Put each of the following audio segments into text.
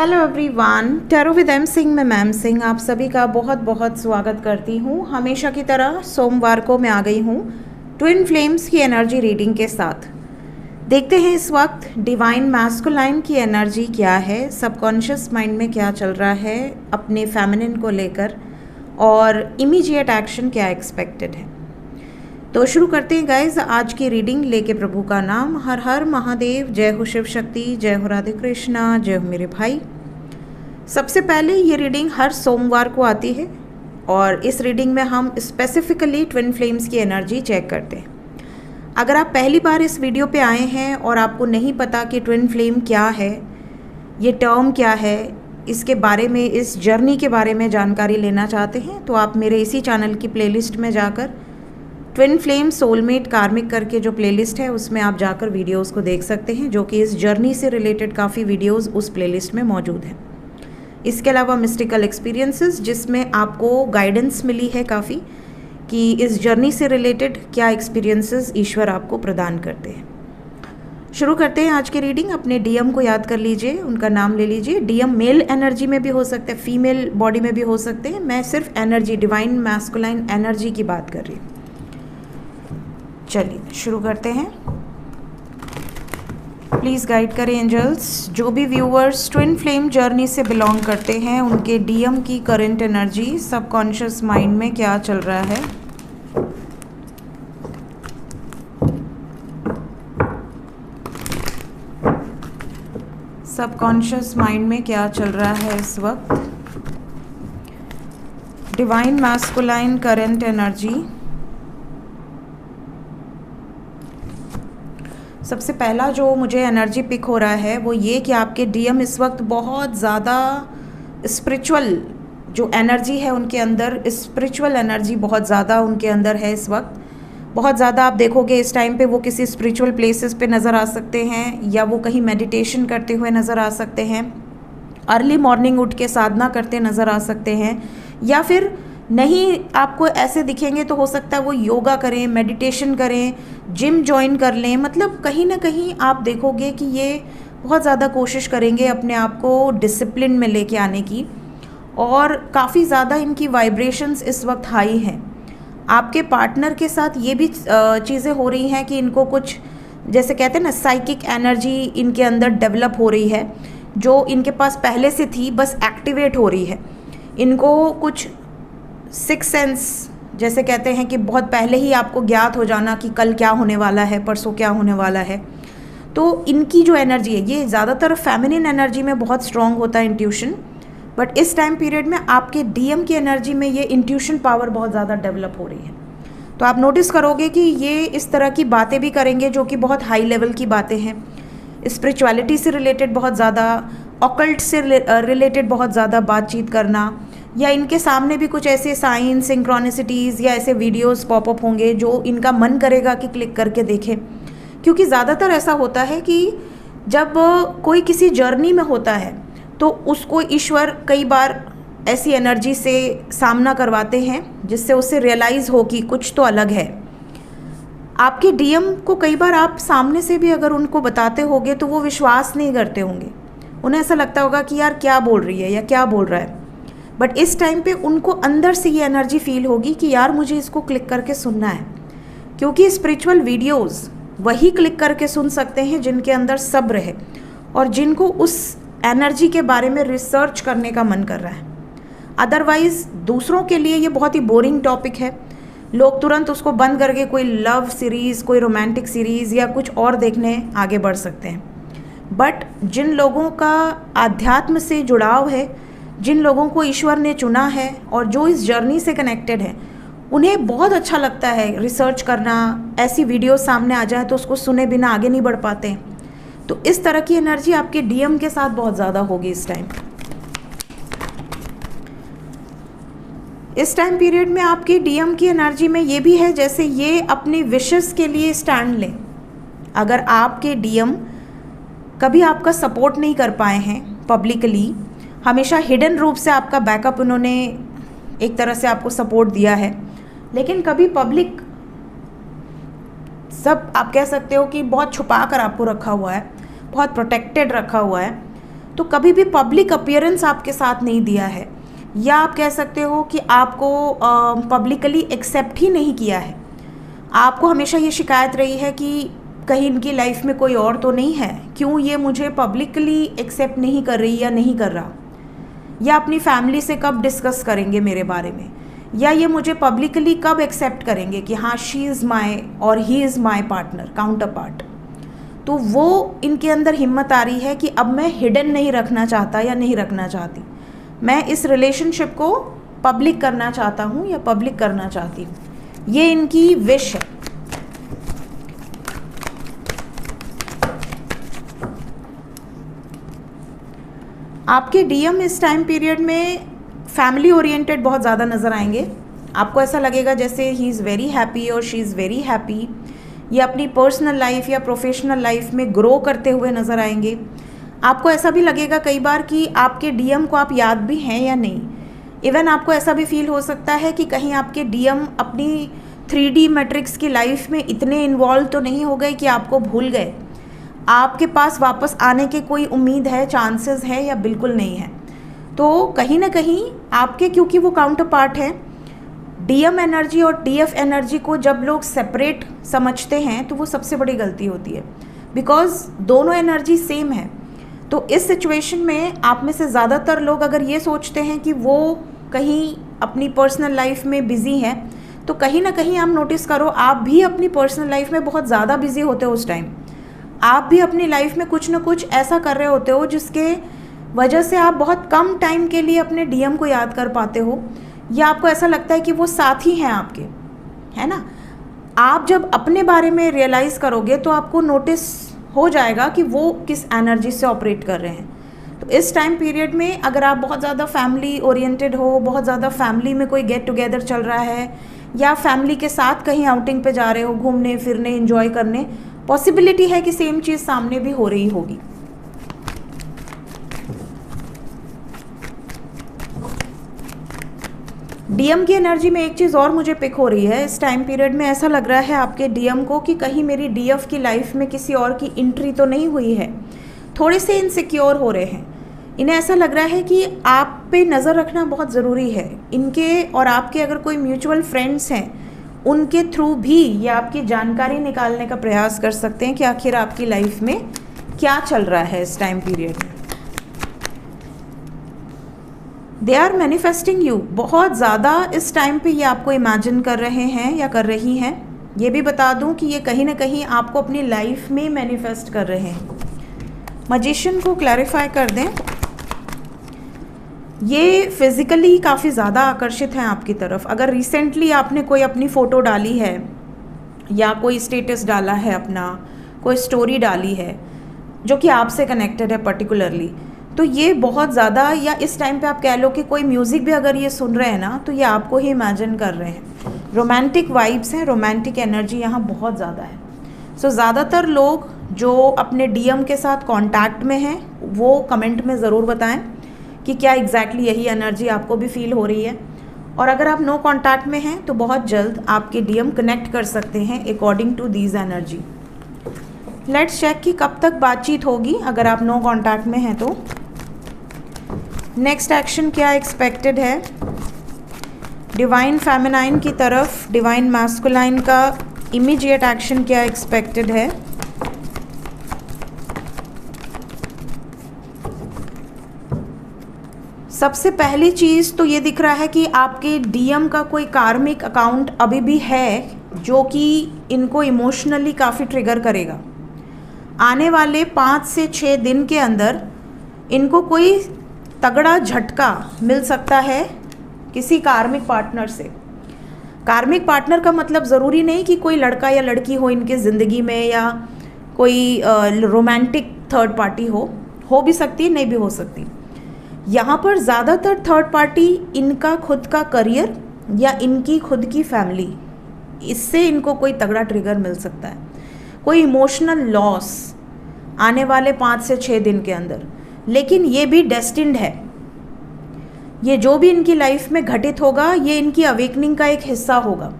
Hello everyone, tarot with M Singh में ma'am Singh आप सभी का बहुत बहुत स्वागत करती हूँ। हमेशा की तरह सोमवार को मैं आ गई हूँ ट्विन फ्लेम्स की एनर्जी रीडिंग के साथ। देखते हैं इस वक्त डिवाइन मैस्कुलाइन की एनर्जी क्या है, सबकॉन्शियस माइंड में क्या चल रहा है अपने फेमिनिन को लेकर और इमीडिएट एक्शन क्या एक्सपेक्टेड है। तो शुरू करते हैं गाइज आज की रीडिंग लेके प्रभु का नाम। हर हर महादेव, जय हो शिव शक्ति, जय हो राधे कृष्णा, जय हो मेरे भाई। सबसे पहले ये रीडिंग हर सोमवार को आती है और इस रीडिंग में हम स्पेसिफिकली ट्विन फ्लेम्स की एनर्जी चेक करते हैं। अगर आप पहली बार इस वीडियो पे आए हैं और आपको नहीं पता कि ट्विन फ्लेम क्या है, ये टर्म क्या है, इसके बारे में, इस जर्नी के बारे में जानकारी लेना चाहते हैं तो आप मेरे इसी चैनल की प्लेलिस्ट में जाकर ट्विन फ्लेम सोलमेट कार्मिक करके जो प्लेलिस्ट है उसमें आप जाकर वीडियोस को देख सकते हैं, जो कि इस जर्नी से रिलेटेड काफ़ी वीडियोस उस प्लेलिस्ट में मौजूद हैं। इसके अलावा मिस्टिकल एक्सपीरियंसेस जिसमें आपको गाइडेंस मिली है काफ़ी कि इस जर्नी से रिलेटेड क्या एक्सपीरियंसेस ईश्वर आपको प्रदान करते हैं। शुरू करते हैं आज की रीडिंग। अपने डीएम को याद कर लीजिए, उनका नाम ले लीजिए। डीएम मेल एनर्जी में भी हो सकते हैं, फीमेल बॉडी में भी हो सकते हैं। मैं सिर्फ एनर्जी, डिवाइन मैस्कुलाइन एनर्जी की बात कर रही हूँ। चलिए शुरू करते हैं। प्लीज़ गाइड करें एंजल्स। जो भी व्यूअर्स ट्विन फ्लेम जर्नी से बिलोंग करते हैं उनके डीएम की करंट एनर्जी सबकॉन्शियस माइंड में क्या चल रहा है। सबकॉन्शियस माइंड में क्या चल रहा है इस वक्त। Divine masculine current energy. सबसे पहला जो मुझे एनर्जी पिक हो रहा है वो ये कि आपके डीएम इस वक्त बहुत ज़्यादा स्पिरिचुअल जो एनर्जी है उनके अंदर, स्पिरिचुअल एनर्जी बहुत ज़्यादा उनके अंदर है इस वक्त। बहुत ज़्यादा आप देखोगे इस टाइम पे वो किसी स्पिरिचुअल प्लेसेस पे नज़र आ सकते हैं या वो कहीं मेडिटेशन करते हुए नज़र आ सकते हैं, अर्ली मॉर्निंग उठ के साधना करते नज़र आ सकते हैं, या फिर नहीं आपको ऐसे दिखेंगे तो हो सकता है वो योगा करें, मेडिटेशन करें, जिम ज्वाइन कर लें। मतलब कहीं ना कहीं आप देखोगे कि ये बहुत ज़्यादा कोशिश करेंगे अपने आप को डिसिप्लिन में लेके आने की और काफ़ी ज़्यादा इनकी वाइब्रेशंस इस वक्त हाई हैं। आपके पार्टनर के साथ ये भी चीज़ें हो रही हैं कि इनको कुछ, जैसे कहते हैं ना, साइकिक एनर्जी इनके अंदर डेवलप हो रही है जो इनके पास पहले से थी, बस एक्टिवेट हो रही है। इनको कुछ सिक्स सेंस जैसे कहते हैं कि बहुत पहले ही आपको ज्ञात हो जाना कि कल क्या होने वाला है, परसों क्या होने वाला है। तो इनकी जो एनर्जी है ये ज़्यादातर फेमिनिन एनर्जी में बहुत स्ट्रॉन्ग होता है इंट्यूशन, बट इस टाइम पीरियड में आपके डीएम की एनर्जी में ये इंट्यूशन पावर बहुत ज़्यादा डेवलप हो रही है। तो आप नोटिस करोगे कि ये इस तरह की बातें भी करेंगे जो कि बहुत हाई लेवल की बातें हैं, स्पिरिचुअलिटी से रिलेटेड बहुत ज़्यादा, ऑकल्ट से रिलेटेड बहुत ज़्यादा बातचीत करना, या इनके सामने भी कुछ ऐसे साइन, सिंक्रोनिसिटीज़ या ऐसे वीडियोस पॉपअप होंगे जो इनका मन करेगा कि क्लिक करके देखें। क्योंकि ज़्यादातर ऐसा होता है कि जब कोई किसी जर्नी में होता है तो उसको ईश्वर कई बार ऐसी एनर्जी से सामना करवाते हैं जिससे उसे रियलाइज़ हो कि कुछ तो अलग है। आपके डीएम को कई बार आप सामने से भी अगर उनको बताते होगे तो वो विश्वास नहीं करते होंगे, उन्हें ऐसा लगता होगा कि यार क्या बोल रही है या क्या बोल रहा है। बट इस टाइम पे उनको अंदर से ये एनर्जी फील होगी कि यार मुझे इसको क्लिक करके सुनना है, क्योंकि स्पिरिचुअल वीडियोस वही क्लिक करके सुन सकते हैं जिनके अंदर सब्र है और जिनको उस एनर्जी के बारे में रिसर्च करने का मन कर रहा है। अदरवाइज़ दूसरों के लिए ये बहुत ही बोरिंग टॉपिक है, लोग तुरंत उसको बंद करके कोई लव सीरीज़, कोई रोमांटिक सीरीज़ या कुछ और देखने आगे बढ़ सकते हैं। बट जिन लोगों का आध्यात्म से जुड़ाव है, जिन लोगों को ईश्वर ने चुना है और जो इस जर्नी से कनेक्टेड है, उन्हें बहुत अच्छा लगता है रिसर्च करना। ऐसी वीडियो सामने आ जाए तो उसको सुने बिना आगे नहीं बढ़ पाते हैं। तो इस तरह की एनर्जी आपके डीएम के साथ बहुत ज़्यादा होगी इस टाइम। इस टाइम पीरियड में आपके डीएम की एनर्जी में ये भी है जैसे ये अपनी विशेस के लिए स्टैंड लें। अगर आपके डीएम कभी आपका सपोर्ट नहीं कर पाए हैं पब्लिकली, हमेशा हिडन रूप से आपका बैकअप उन्होंने एक तरह से आपको सपोर्ट दिया है, लेकिन कभी पब्लिक सब आप कह सकते हो कि बहुत छुपा कर आपको रखा हुआ है, बहुत प्रोटेक्टेड रखा हुआ है। तो कभी भी पब्लिक अपीयरेंस आपके साथ नहीं दिया है, या आप कह सकते हो कि आपको पब्लिकली एक्सेप्ट ही नहीं किया है। आपको हमेशा ये शिकायत रही है कि कहीं इनकी लाइफ में कोई और तो नहीं है, क्यों ये मुझे पब्लिकली एक्सेप्ट नहीं कर रही या नहीं कर रहा, या अपनी फैमिली से कब डिस्कस करेंगे मेरे बारे में, या ये मुझे पब्लिकली कब एक्सेप्ट करेंगे कि हाँ शी इज़ माई और he is my partner, counter part. तो वो इनके अंदर हिम्मत आ रही है कि अब मैं हिडन नहीं रखना चाहता या नहीं रखना चाहती, मैं इस रिलेशनशिप को पब्लिक करना चाहता हूँ या पब्लिक करना चाहती हूँ। ये इनकी विश है। आपके डीएम इस टाइम पीरियड में फैमिली ओरिएंटेड बहुत ज़्यादा नज़र आएंगे। आपको ऐसा लगेगा जैसे ही इज़ वेरी हैप्पी और शी इज़ वेरी हैप्पी। ये अपनी पर्सनल लाइफ या प्रोफेशनल लाइफ में ग्रो करते हुए नज़र आएंगे। आपको ऐसा भी लगेगा कई बार कि आपके डीएम को आप याद भी हैं या नहीं। इवन आपको ऐसा भी फील हो सकता है कि कहीं आपके डीएम अपनी 3D मैट्रिक्स की लाइफ में इतने इन्वॉल्व तो नहीं हो गए कि आपको भूल गए। आपके पास वापस आने की कोई उम्मीद है, चांसेस है, या बिल्कुल नहीं है। तो कहीं ना कहीं आपके, क्योंकि वो काउंटर पार्ट है, डीएम एनर्जी और डीएफ एनर्जी को जब लोग सेपरेट समझते हैं तो वो सबसे बड़ी गलती होती है, बिकॉज दोनों एनर्जी सेम है। तो इस सिचुएशन में आप में से ज़्यादातर लोग अगर ये सोचते हैं कि वो कहीं अपनी पर्सनल लाइफ में बिज़ी हैं, तो कहीं ना कहीं आप नोटिस करो आप भी अपनी पर्सनल लाइफ में बहुत ज़्यादा बिज़ी होते हो। उस टाइम आप भी अपनी लाइफ में कुछ ना कुछ ऐसा कर रहे होते हो जिसके वजह से आप बहुत कम टाइम के लिए अपने डीएम को याद कर पाते हो, या आपको ऐसा लगता है कि वो साथी हैं आपके, है ना। आप जब अपने बारे में रियलाइज़ करोगे तो आपको नोटिस हो जाएगा कि वो किस एनर्जी से ऑपरेट कर रहे हैं। तो इस टाइम पीरियड में अगर आप बहुत ज़्यादा फैमिली ओरिएंटेड हो, बहुत ज़्यादा फैमिली में कोई गेट टुगेदर चल रहा है, या फैमिली के साथ कहीं आउटिंग पे जा रहे हो, घूमने फिरने, एंजॉय करने, पॉसिबिलिटी है कि सेम चीज़ सामने भी हो रही होगी। डीएम की एनर्जी में एक चीज़ और मुझे पिक हो रही है इस टाइम पीरियड में। ऐसा लग रहा है आपके डीएम को कि कहीं मेरी डीएफ की लाइफ में किसी और की एंट्री तो नहीं हुई है। थोड़े से इनसिक्योर हो रहे हैं। इन्हें ऐसा लग रहा है कि आप पे नज़र रखना बहुत ज़रूरी है। इनके और आपके अगर कोई म्यूचुअल फ्रेंड्स हैं, उनके थ्रू भी ये आपकी जानकारी निकालने का प्रयास कर सकते हैं कि आखिर आपकी लाइफ में क्या चल रहा है इस टाइम पीरियड में। They are manifesting you. बहुत ज़्यादा इस टाइम पे ये आपको इमेजिन कर रहे हैं या कर रही हैं। ये भी बता दूं कि ये कहीं ना कहीं आपको अपनी लाइफ में मैनिफेस्ट कर रहे हैं। मैजिशियन को क्लैरिफाई कर दें। ये फिज़िकली काफ़ी ज़्यादा आकर्षित हैं आपकी तरफ। अगर रिसेंटली आपने कोई अपनी फ़ोटो डाली है या कोई स्टेटस डाला है, अपना कोई स्टोरी डाली है जो कि आपसे कनेक्टेड है पर्टिकुलरली, तो ये बहुत ज़्यादा, या इस टाइम पे आप कह लो कि कोई म्यूज़िक भी अगर ये सुन रहे हैं ना, तो ये आपको ही इमेजिन कर रहे हैं। रोमांटिक वाइब्स हैं, रोमांटिक एनर्जी यहाँ बहुत ज़्यादा है। सो ज़्यादातर लोग जो अपने डीएम के साथ कांटेक्ट में हैं वो कमेंट में ज़रूर बताएं कि क्या एग्जैक्टली यही एनर्जी आपको भी फील हो रही है। और अगर आप नो कांटेक्ट में हैं तो बहुत जल्द आपके डीएम कनेक्ट कर सकते हैं according to these energy. Let's check कि कब तक बातचीत होगी अगर आप नो कांटेक्ट में हैं तो। नेक्स्ट एक्शन क्या एक्सपेक्टेड है। डिवाइन फेमिनाइन की तरफ डिवाइन मैस्कुलाइन का इमीडिएट एक्शन क्या एक्सपेक्टेड है। सबसे पहली चीज़ तो ये दिख रहा है कि आपके डीएम का कोई कार्मिक अकाउंट अभी भी है जो कि इनको इमोशनली काफ़ी ट्रिगर करेगा। आने वाले 5 से 6 दिन के अंदर इनको कोई तगड़ा झटका मिल सकता है किसी कार्मिक पार्टनर से। कार्मिक पार्टनर का मतलब ज़रूरी नहीं कि कोई लड़का या लड़की हो इनके ज़िंदगी में, या कोई रोमांटिक थर्ड पार्टी हो भी सकती है, नहीं भी हो सकती। यहाँ पर ज़्यादातर थर्ड पार्टी इनका खुद का करियर या इनकी खुद की फैमिली, इससे इनको कोई तगड़ा ट्रिगर मिल सकता है। कोई इमोशनल लॉस आने वाले 5 से 6 दिन के अंदर। लेकिन ये भी डेस्टिन्ड है। ये जो भी इनकी लाइफ में घटित होगा ये इनकी अवेकनिंग का एक हिस्सा होगा,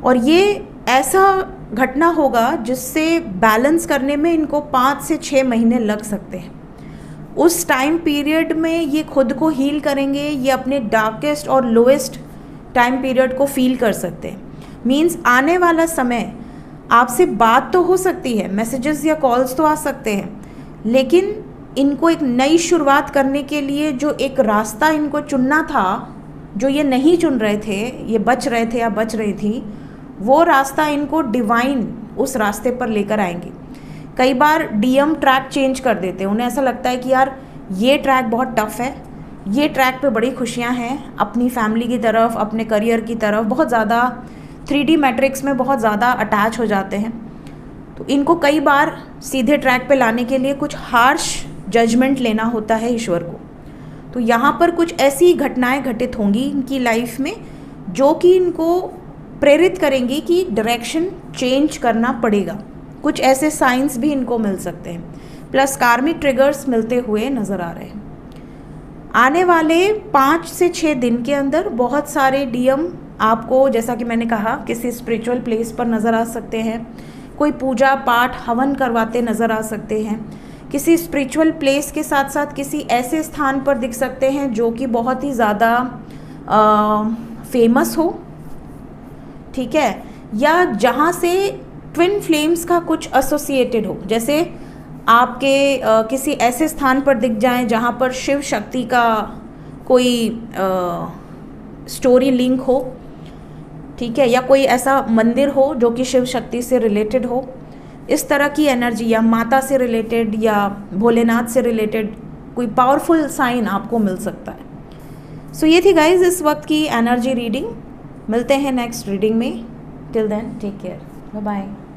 और ये ऐसा घटना होगा जिससे बैलेंस करने में इनको 5 से 6 महीने लग सकते हैं। उस टाइम पीरियड में ये खुद को हील करेंगे, ये अपने डार्केस्ट और लोएस्ट टाइम पीरियड को फील कर सकते हैं। मीन्स आने वाला समय आपसे बात तो हो सकती है, मैसेजेस या कॉल्स तो आ सकते हैं, लेकिन इनको एक नई शुरुआत करने के लिए जो एक रास्ता इनको चुनना था, जो ये नहीं चुन रहे थे, ये बच रहे थे या बच रही थी, वो रास्ता इनको डिवाइन उस रास्ते पर लेकर आएंगे। कई बार डीएम ट्रैक चेंज कर देते हैं, उन्हें ऐसा लगता है कि यार ये ट्रैक बहुत टफ है, ये ट्रैक पे बड़ी खुशियाँ हैं, अपनी फैमिली की तरफ, अपने करियर की तरफ बहुत ज़्यादा 3D मैट्रिक्स में बहुत ज़्यादा अटैच हो जाते हैं। तो इनको कई बार सीधे ट्रैक पे लाने के लिए कुछ हार्श जजमेंट लेना होता है ईश्वर को। तो यहाँ पर कुछ ऐसी घटनाएं घटित होंगी इनकी लाइफ में जो कि इनको प्रेरित करेंगी कि डायरेक्शन चेंज करना पड़ेगा। कुछ ऐसे साइंस भी इनको मिल सकते हैं, प्लस कार्मिक ट्रिगर्स मिलते हुए नज़र आ रहे हैं। आने वाले 5 से 6 दिन के अंदर बहुत सारे डीएम आपको, जैसा कि मैंने कहा, किसी स्पिरिचुअल प्लेस पर नज़र आ सकते हैं, कोई पूजा पाठ हवन करवाते नज़र आ सकते हैं, किसी स्पिरिचुअल प्लेस के साथ साथ किसी ऐसे स्थान पर दिख सकते हैं जो कि बहुत ही ज़्यादा फेमस हो, ठीक है, या जहाँ से ट्विन फ्लेम्स का कुछ एसोसिएटेड हो। जैसे आपके किसी ऐसे स्थान पर दिख जाएं जहाँ पर शिव शक्ति का कोई स्टोरी लिंक हो, ठीक है, या कोई ऐसा मंदिर हो जो कि शिव शक्ति से रिलेटेड हो, इस तरह की एनर्जी, या माता से रिलेटेड या भोलेनाथ से रिलेटेड कोई पावरफुल साइन आपको मिल सकता है। सो ये थी गाइज इस वक्त की एनर्जी रीडिंग। मिलते हैं नेक्स्ट रीडिंग में। Till then take care, bye bye.